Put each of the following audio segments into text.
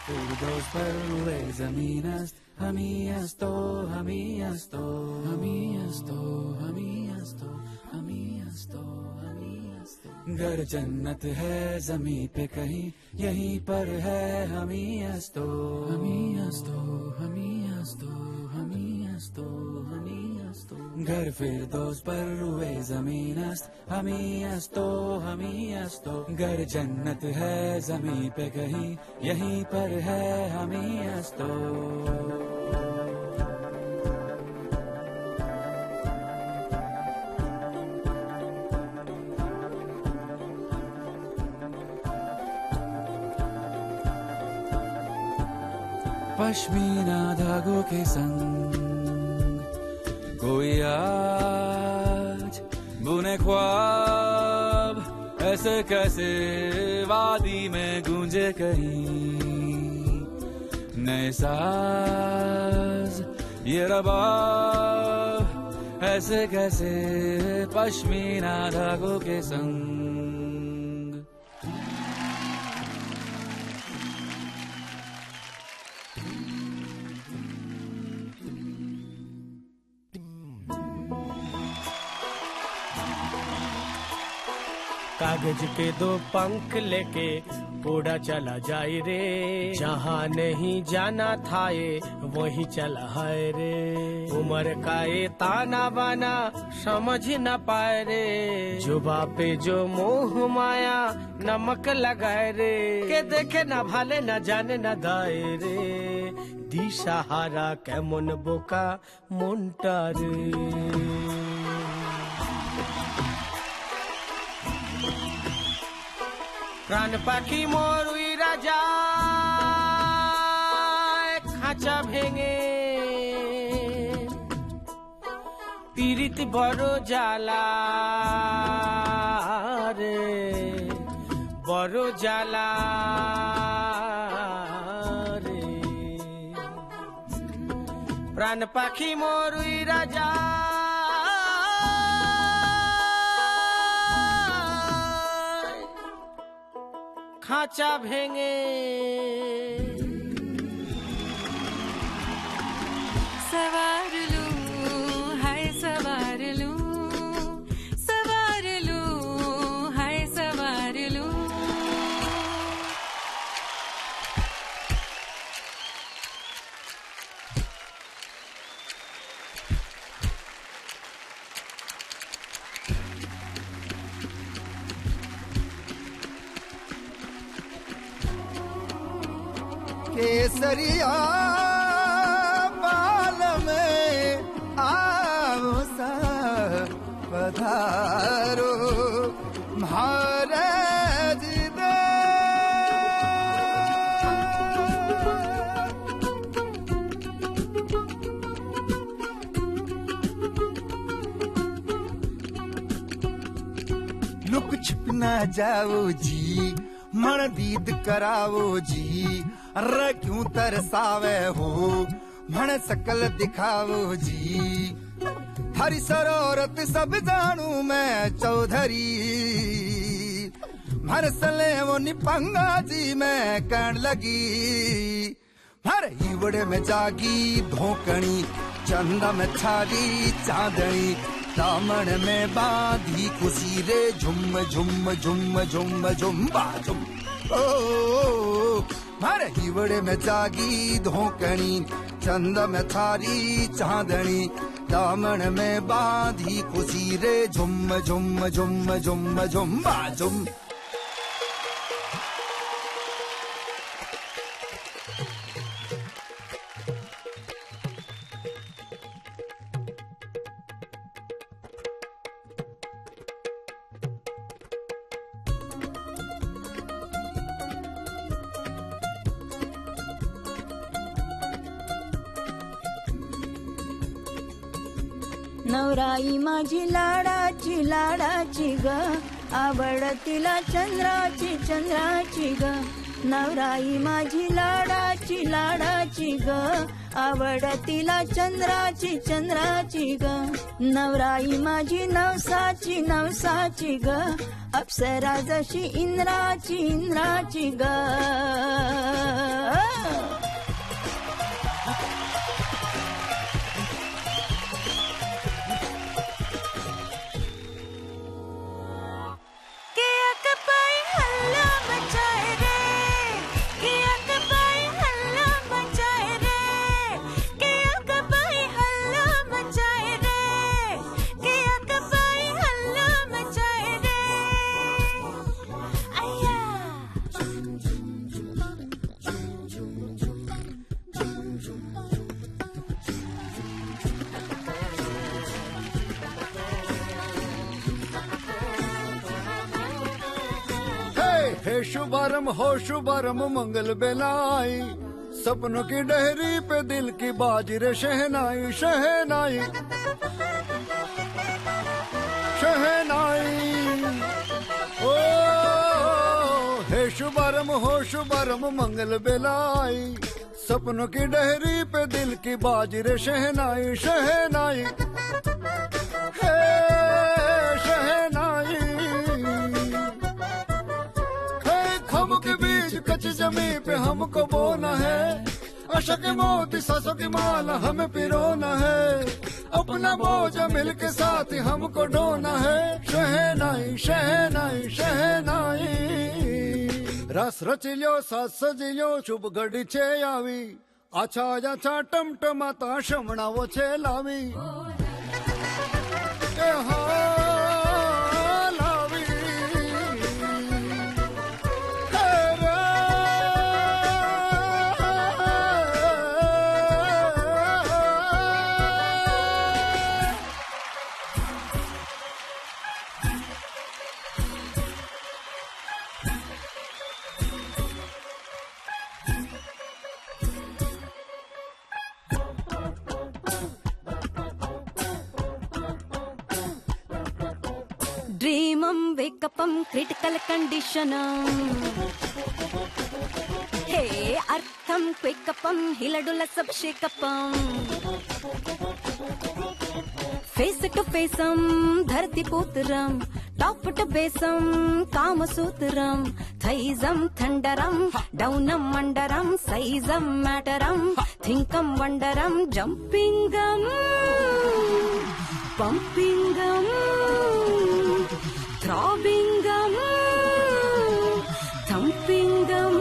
Firdos per ruve zaminast, hamiasto, hamiasto, hamiasto, hamiasto, hamiasto, hamiasto. घर जन्नत है ज़मीं पे कहीं, यहीं पर है हमियास्तो, हमियास्तो, हमियास्तो, हमियास्तो, हमियास्तो. घर फिरदौस पर रुए ज़मीनस्त, हमियास्तो, हमियास्तो. घर जन्नत है ज़मीं पे कहीं, यहीं पर है हमियास्तो. पश्मीना धागों के संग कोई आज बुने ख्वाब, ऐसे कैसे वादी में गूंजे कहीं नए साज ये रबाब, ऐसे कैसे पश्मीना धागों के संग. कागज के दो पंख लेके उड़ा चला जाए रे, जहाँ नहीं जाना था ये वही चला है रे. उम्र का ये ताना बाना समझ न पाए रे, जुबा पे जो मोह माया नमक लगाए रे. के देखे न भाले न जाने न दाए रे, दिशाहारा केमन बोका मुंटा रे. প্রাণ পাখি মোর উইরা যায় খাঁচা ভেঙে, পীড়িত বড় জ্বালা রে, বড় জ্বালা রে. প্রাণ পাখি মোর উইরা যায় খাঁচা ভেঙে. सवार लूं हाय सवार लूं, सवार लूं हाय सवार लूं. केसरिया बाल में आओ सा पधारो महाराज दे. लुक छिप ना जाओ जी, मन दीद करावो जी. अरे क्यों तरसावे हो, मन सकल दिखावो जी. हरी सरोरत सब जानू मैं चौधरी, हर सले वो निपंगा जी मैं कहन लगी. हर हीवड़े में जागी धोकनी, चंदा में छागी चांदनी, दामन में बांधी खुशी रे झुम झुम झुम झुम झुम्बा झुम. ओ हर हीवड़े में जागी धोकनी, चंद में थारी चांदनी, दामन में बांधी खुशी रे झुम झुम झुम झुम झुम्बा झुम. नवराई माझी लाडाची लाडाची ग, आवडतीला चंद्राची चंद्राची ग. नवराई माझी लाडाची लाडाची ग, आवडतीला चंद्राची चंद्राची ग. नवराई माझी नवसाची नवसाची ग, अप्सरा जशी इंद्राची इंद्राची ग. शुभारंभ हो शुभारंभ मंगल बेलाई, सपनों की डहरी पे दिल की बाजी रे शहनाई शहनाई शहनाई। ओ हे शुभारंभ हो शुभारंभ मंगल बेलाई, सपनों की डहरी पे दिल की बाजी रे शहनाई शहनाई हे शहनाई। खम के बीच कच्ची जमीन पे हमको बोना है, आशा के मोती सांसों की माला हमें पिरोना है, अपना बोझ मिल के साथ ही हमको ढोना है। शहनाई शहनाई शहनाई, रस रचिलो साथ सजिलो शुभ घड़ी छे आवी, आछा आछा टमटमाता शमणावो छे लावी ए हाँ लावी हे रे। డ్రీమం వేకపం క్రిటికల్ కండిషనం, హే అర్థం క్వికపం హిలడుల సబ్ షేకపం, ఫేస్ టు ఫేసం ధరతి పూతరం, టాప్ టు బేసం కామసూత్రం, థైజం థండరం డౌనం మండరం, సైజం మ్యాటరం థింకం వండరం, జంపింగం పంపింగం throbbingam thumpingam.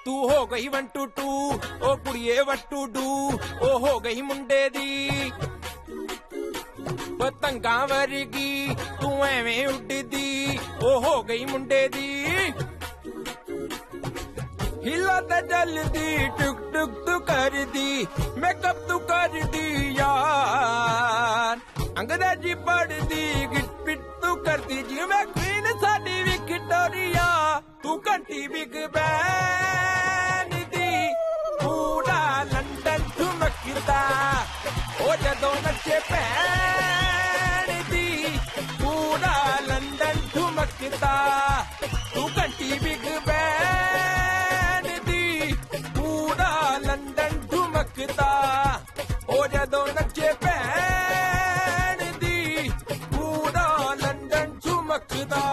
तू हो गई 1 2 2 ओ कुड़िए what to do, ओ हो गई मुंडे दी पतंगा वर्गी, तू एवें उड़दी, ओ हो गई मुंडे दी, हिला ते जल्दी टुक टुक तू कर दी, मेकअप तू कर दी यार, अंग्रेजी पढ़ दी, गिट पिट तू कर दी, जिवें क्वीन साडी विक्टोरिया, तू घंटी बिग बैन दी, पूरा लंदन ठुमकदा, ओ जदों नचे भैन दी, पूरा लंदन ठुमकदा, तू घंटी बिग बैन दी, पूरा लंदन ठुमकदा, ओ जदों नचे भैन दी, पूरा लंदन ठुमकदा।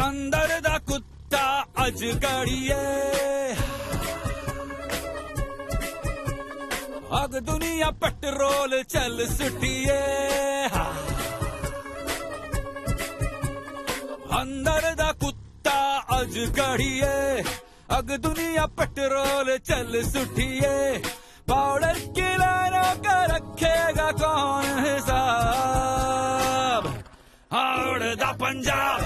अंदर दा कुत्ता अज गड़िए, अग दुनिया पेट्रोल चल सुटिए, अंदर दा कुत्ता अज गड़िए, अग दुनिया पेट्रोल चल सुटिए, पाउडर की लाइनों का रखेगा कौन हिसाब, हावड़ दा पंजाब